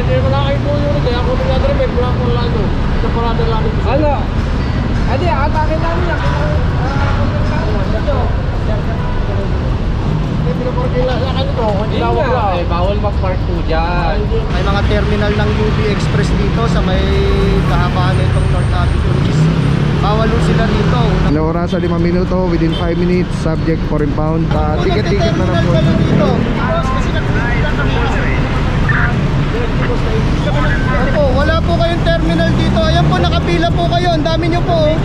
Hindi mo lang kayo po yun. Kaya ako nag-adre, may black mo lang ito. Sa parada lang ito. Ano? Adi, atakin namin yan. Hindi pinaparkila sa akin ito. Tinawag lang. Bawal mag-park po dyan. May mga terminal ng UB Express dito sa may kahabaan nitong North Avenue East. Bawal sila dito. Ilang oras sa 5 minuto, within 5 minutes, subject for impound. Ticket-ticket na lang po. Opo, wala po kayong terminal dito. Ayan po, nakapila po kayo. Ang dami nyo po.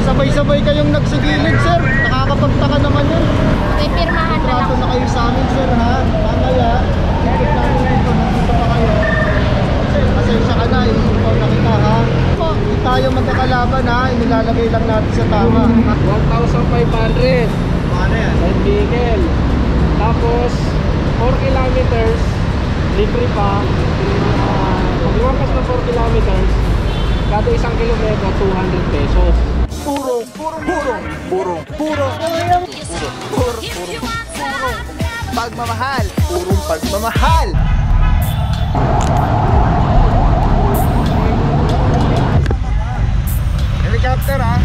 Sabay-sabay kayong nagsagilid, sir. Nakakapagtaka naman yun. Okay, pirmahan na lang. Trato na kayo sa amin, sir, ha? Mamaya, ticket namin dito. Nandito pa kayo. Pasensya ka na, i-inform na kita, ha? Hindi tayo magkakalaban, ha? Inilalagay lang natin sa tama. 1,500. Paano yan? Side vehicle. Tapos 4 kilometers libre pa. Pag lumampas na 4 kilometers, kada isang kilometro 200 pesos. Pagmamahal. Purong pagmamahal. Helicopter, ha?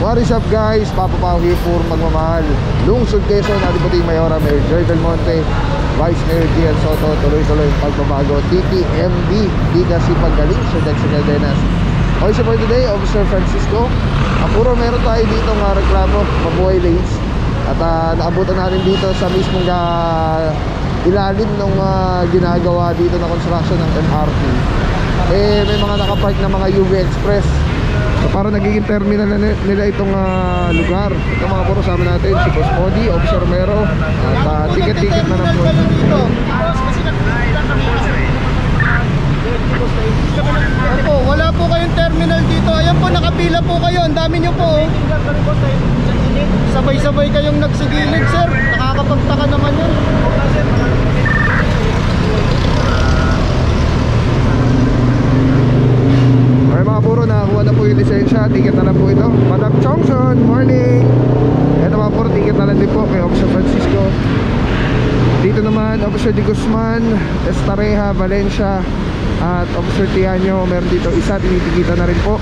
What is up guys? Papa Pao here for Magmamahal. Lungsod Quezon, Adipati Mayora, Mayor Joy Del Monte, Vice Mayor Gian Soto, tuloy-tuloy pagbabago. TTMD, di kasi paggaling sa Dexter Caldenas. Okay, for today, Officer Francisco. Puro meron tayo dito ng reklamo, mabuhay lanes. At naabutan natin dito sa mismong ilalim ng ginagawa dito na construction ng MRT. May mga nakapark na mga UV Express. So para nagiging terminal na nila itong lugar. Ito mga puro sa amin natin, si Boss Modi, Officer Mero. At ticket-ticket na lang po. Opo, wala po kayong terminal dito. Ayan po, nakapila po kayo. Ang dami nyo po. Sabay-sabay kayong nagsagilid, sir. Nakakapagtaka naman yun. Okay mga puro, nakakuha na po yung lisensya. Ticket na lang po ito. Madam Chongson, morning. Ito mga puro, ticket na lang din po kay Officer Francisco. Dito naman, Officer Di Guzman, Estareja, Valencia, at Officer Tianyo. Meron dito isa, tinitikita na rin po.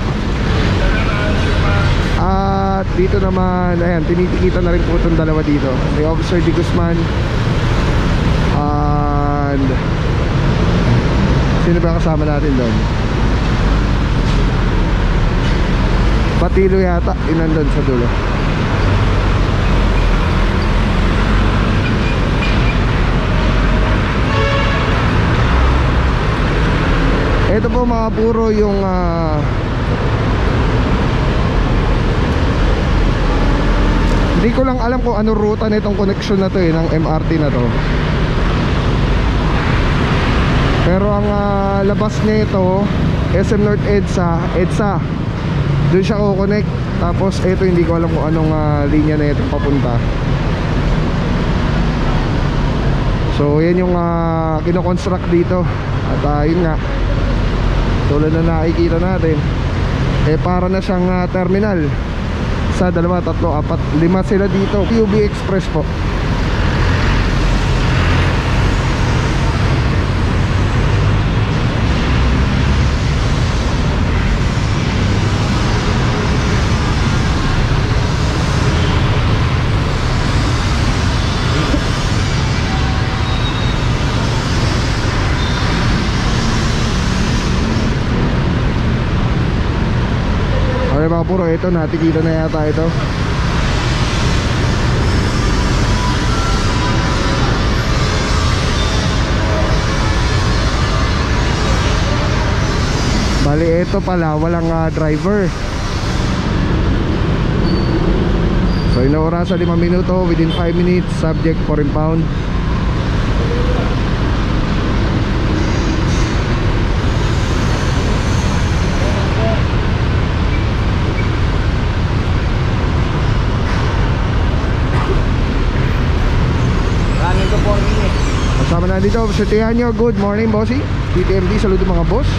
At dito naman, ayan, tinitikita na rin po itong dalawa dito. May Officer Di Guzman and sino ba kasama natin doon? Patilo yata, inandun sa dulo. Ito po mga puro yung hindi ko lang alam kung anong ruta na itong connection na to ng MRT na to. Pero ang labas niya ito, SM North EDSA. Doon siya ko-connect. Tapos ito hindi ko alam kung anong linya na ito papunta. So yan yung kinoconstruct dito. At yun nga, tulad na nakikita natin, para na siyang terminal. Sa 2, 3, 4, 5 sila dito. UB Express po. mga puro, ito natikita na yata ito. Bali ito pala walang driver. So inaorasan 5 minuto, within 5 minutes, subject for impound. Running to 4 minutes. Kasama na dito, sutihan nyo, good morning bossy. TTMD, saludo mga boss.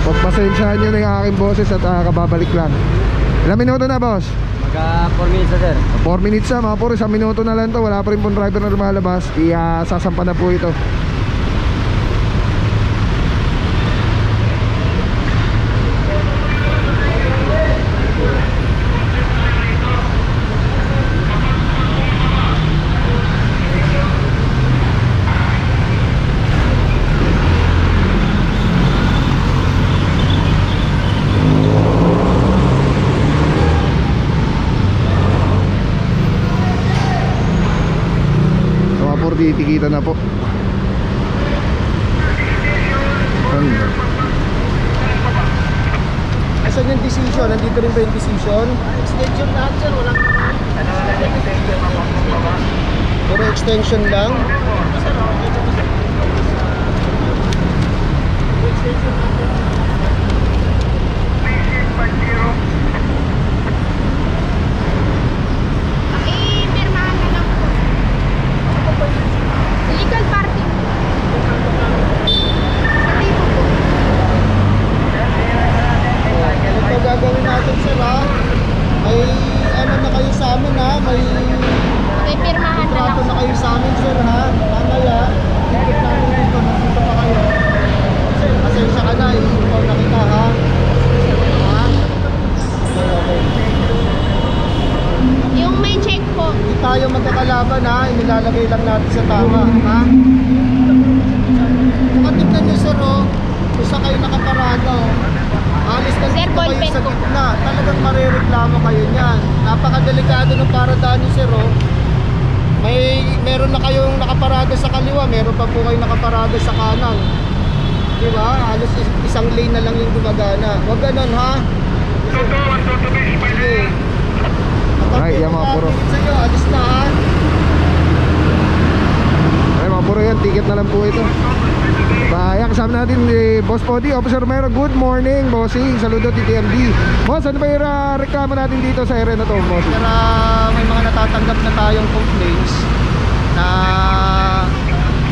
Pagpasensyahan nyo na yung aking boses at kababalik lang. Ilang minuto na boss? Magka 4 minutes na sir. 4 minutes na mga puro, 1 minuto na lang to. Wala pa rin pong driver na lumalabas. Sasampa na po ito. Titikita na po. Asan yung decision? Nandito rin ba yung decision? Extension lahat sir, walang puro extension lang. Pirmahan na lang po. Legal parking. Sa tipo po. Ito gagawin natin sir ha. May ano na kayo sa amin ha. May May pirmahan na lang trato po. na kayo sa amin sir ha. Mamaya, ikot namin dito. Nandito pa kayo. Pasensya ka na, ikaw na kita ha. Ha? Okay. Yung may check po. Hindi tayo magkakalaban ha. Inilalagay lang natin sa tama ha. Kung tignan nyo sir oh. Kung saan kayo nakaparada oh. Alis na Sir, dito kayo ballpen sa po. gitna. Talagang marereklamo kayo niyan. Napakadelikado ng paradaan nyo sir oh. Meron na kayong nakaparada sa kaliwa, meron pa po kayong nakaparada sa kanan. Di ba? Halos isang lane na lang yung gumagana. Huwag ganun ha. Sige. Right, yan mga puro. Sa'yo, alis na ha. Ay mga puro yan, ticket na lang po ito. Kaya kasama natin Boss Podi, Officer Romero. Good morning bossing, saludo TTMD. Boss, ano ba yung reklamo natin dito sa area na to boss? Pero may mga natatanggap na tayong complaints na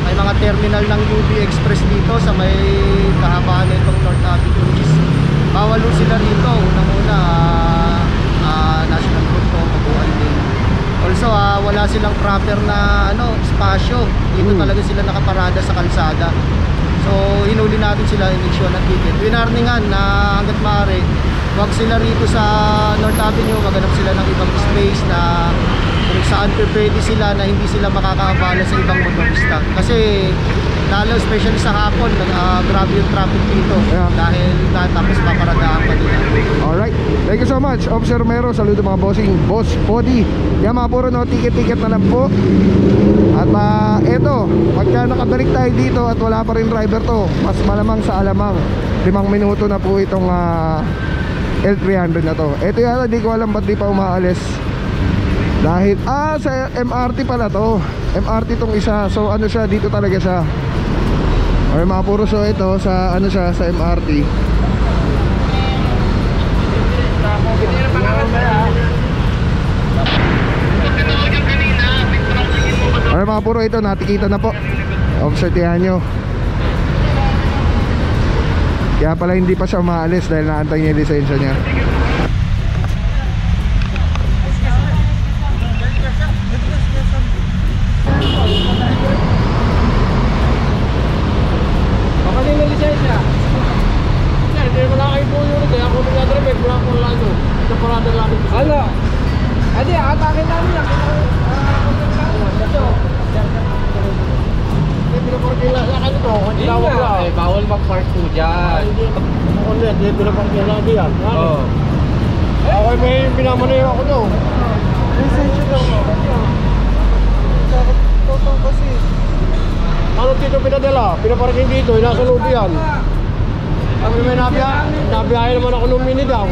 may mga terminal ng UB Express dito sa may kahabaan nitong North Avenue. Bawal sila rito. Unang-una, National Road to Mabuhay din. Also, wala silang proper na spasyo. Dito talaga sila nakaparada sa kalsada. So, hinuli natin sila, in-issue ng ticket. Winarningan na hanggat maaari, wag sila rito sa North Avenue, maghanap sila ng ibang space na kung saan pwede sila na hindi sila makakaabala sa ibang motorista. Kasi lalo especially sa hapon, grabe yung traffic dito. Yeah. Dahil tapos paparadaan pa nila. Alright, thank you so much Officer Romero, saludo mga bossing. Boss Podi, yan mga puro no, ticket na lang po. At eto, pagka nakabalik tayo dito at wala pa rin driver to, mas malamang sa alamang 5 minuto na po itong L300 na to. Eto yata, di ko alam ba't di pa umaalis. Dahil, sa MRT pala to. MRT tong isa. So ano siya, dito talaga siya. Or mga puro, so ito, sa ano siya, sa MRT. Or mga puro, ito, natikita na po. Obsertihan nyo. Kaya pala hindi pa siya umaalis dahil naantay niya yung lisensya niya. Kanina lisensya. Hindi mo na kayo po yun. Kaya ako nag-drive, wala akong lalo. Sa parada lang. Ano? Adi, atakin namin yan. Hindi pinaparkila sa akin ito. Hindi nga. Bawal mag-park po dyan. Hindi pinaparkila yan. Oo. Okay, may pinamanayo ako daw. Lisensya daw mo. Totoo kasi. Ano dito pinadala? Pinaparking dito, nasa loob yan. Sabi may nabiyahe naman ako nung mini daw.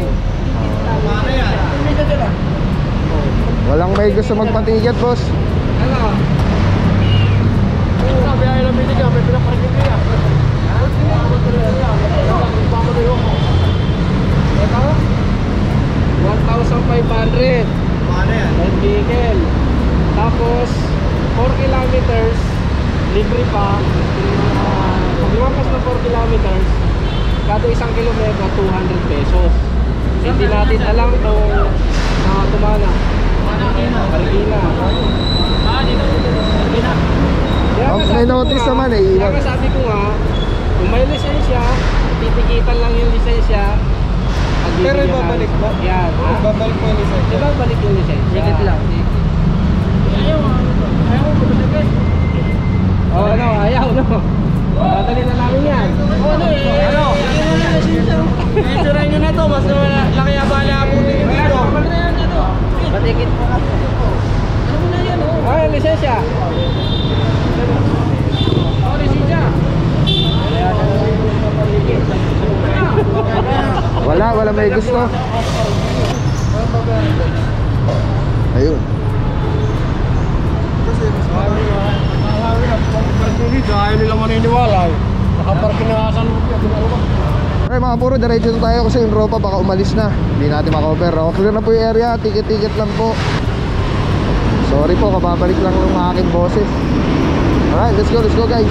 Walang may gusto magpatiket, boss. Nabiyahe ng mini daw, may pinaparking diyan. Ito? 1,500. Rent vehicle. Tapos 4 kilometers libre pa. Pag lumampas ng 4 kilometers, kada isang kilometro 200 pesos. Hindi natin alam kung tumana. Marikina. May notice naman eh. Kaya nga sabi ko nga, kung may lisensya, titikitan lang yung lisensya. Pero ibabalik ba? Yan. Ibabalik mo yung lisensya. Ibabalik yung lisensya. Wait lang. Ayaw mo matigay. Oh, ano? Ayaw, no? Dadali na namin yan. Ano eh? Ano? Isurain nyo na to, mas laki abala ako dito. Patikit po kasi. Ano mo na yan oh? Ay, lisensya. Oh, lisensya. Wala may gusto. Ayun. Kasi mas Marami na. Parking dito, ayaw nila maniniwala eh. Nakaparking na sa loob yan. Okay mga puro, diretso tayo kasi yung ropa baka umalis na. Hindi natin makover. Clear na po yung area, ticket lang po. Sorry po, kababalik lang ng aking boses. Alright, let's go guys.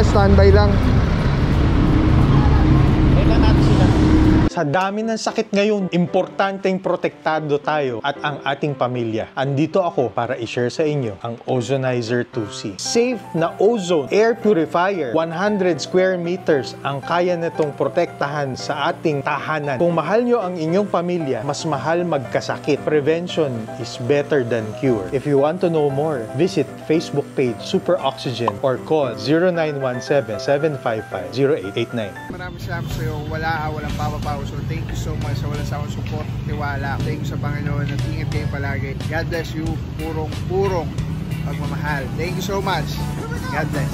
Standby lang. Sa dami ng sakit ngayon, importanteng protektado tayo at ang ating pamilya. Andito ako para i-share sa inyo ang Ozonizer 2C. Safe na ozone air purifier. 100 square meters ang kaya nitong protektahan sa ating tahanan. Kung mahal nyo ang inyong pamilya, mas mahal magkasakit. Prevention is better than cure. If you want to know more, visit Facebook page Super Oxygen or call 0917-755-0889. Maraming salamat sa iyo. Walang papapaw. So thank you so much sa walang sawang support, tiwala. Thank you sa Panginoon at ingat kayo palagi. God bless you. Purong pagmamahal. Thank you so much. God bless.